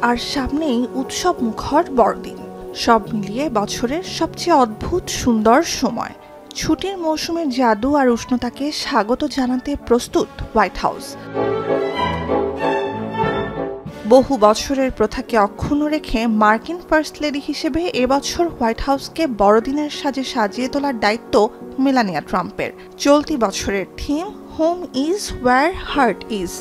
আর সামনেই উৎসব মুখর বড়দিন। সব মিলিয়ে বছরের সবচেয়ে অদ্ভুত সুন্দর সময়। ছুটির মৌসুমের জাদু আর উষ্ণতাকে স্বাগত জানাতে প্রস্তুত হোয়াইট হাউস। বহু বছরের প্রথাকে অক্ষুণ্ণ রেখে মার্কিন ফার্স্ট লেডি হিসেবে এবছর হোয়াইট হাউসকে বড়দিনের সাজে সাজিয়ে তোলার দায়িত্ব মেলানিয়া ট্রাম্পের। চলতি বছরের theme home is wire heart is.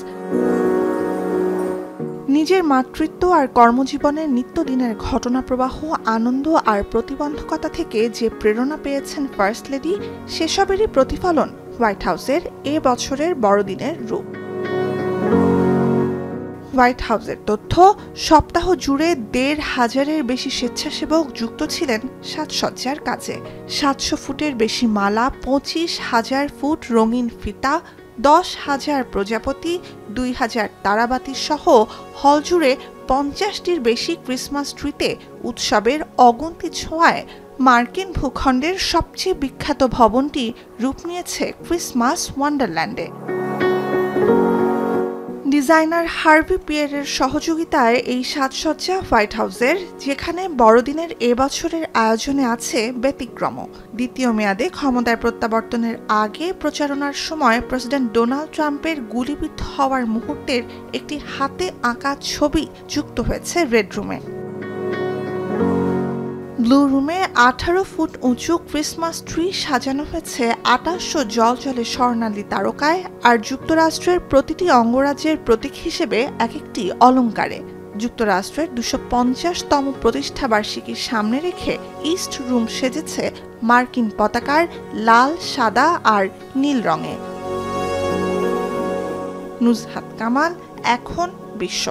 নিজের মাতৃত্ব আর কর্মজীবনের নিত্যদিনের ঘটনা প্রবাহ, আনন্দ আর প্রতিবন্ধকতা থেকে যে প্রেরণা পেয়েছেন ফার্স্ট লেডি, সেসবেরই প্রতিফলন হোয়াইট হাউসের এ বছরের বড়দিনের রূপ। হোয়াইট হাউসের তথ্য, সপ্তাহ জুড়ে ১৫০০-এর বেশি স্বেচ্ছাসেবক যুক্ত ছিলেন সাজসজ্জার কাজে। ৭০০ ফুটের বেশি মালা, ২৫,০০০ ফুট রঙিন ফিতা, ১০,০০০ প্রজাপতি, ২,০০০ তারাবাতি সহ হল জুড়ে ৫০টির বেশি ক্রিসমাস ট্রিতে উৎসবের অগুন্তি ছোঁয়ায় মার্কিন ভূখণ্ডের সবচেয়ে বিখ্যাত ভবনটি রূপ নিয়েছে ক্রিসমাস ওয়ান্ডারল্যান্ডে। ডিজাইনার হার্ভি পিয়েরের সহযোগিতায় এই সাজসজ্জা হোয়াইট হাউসের, যেখানে বড়দিনের এবছরের আয়োজনে আছে ব্যতিক্রম। দ্বিতীয় মেয়াদে ক্ষমতায় প্রত্যাবর্তনের আগে প্রচারণার সময় প্রেসিডেন্ট ডোনাল্ড ট্রাম্পের গুলিবিদ্ধ হওয়ার মুহূর্তের একটি হাতে আঁকা ছবি যুক্ত হয়েছে রেড রুমে। ব্লু রুমে ১৮ ফুট উঁচু ক্রিসমাস ট্রি সাজানো হয়েছে ২৮০০ জলজলে স্বর্ণালী তারকায়, আর যুক্তরাষ্ট্রের প্রতিটি অঙ্গরাজ্যের প্রতীক হিসেবে এক একটি অলংকারে। যুক্তরাষ্ট্রের ২৫০তম প্রতিষ্ঠাবার্ষিকীর সামনে রেখে ইস্ট রুম সেজেছে মার্কিন পতাকার লাল, সাদা আর নীল রঙে। নুজহাত কামাল, এখন বিশ্ব।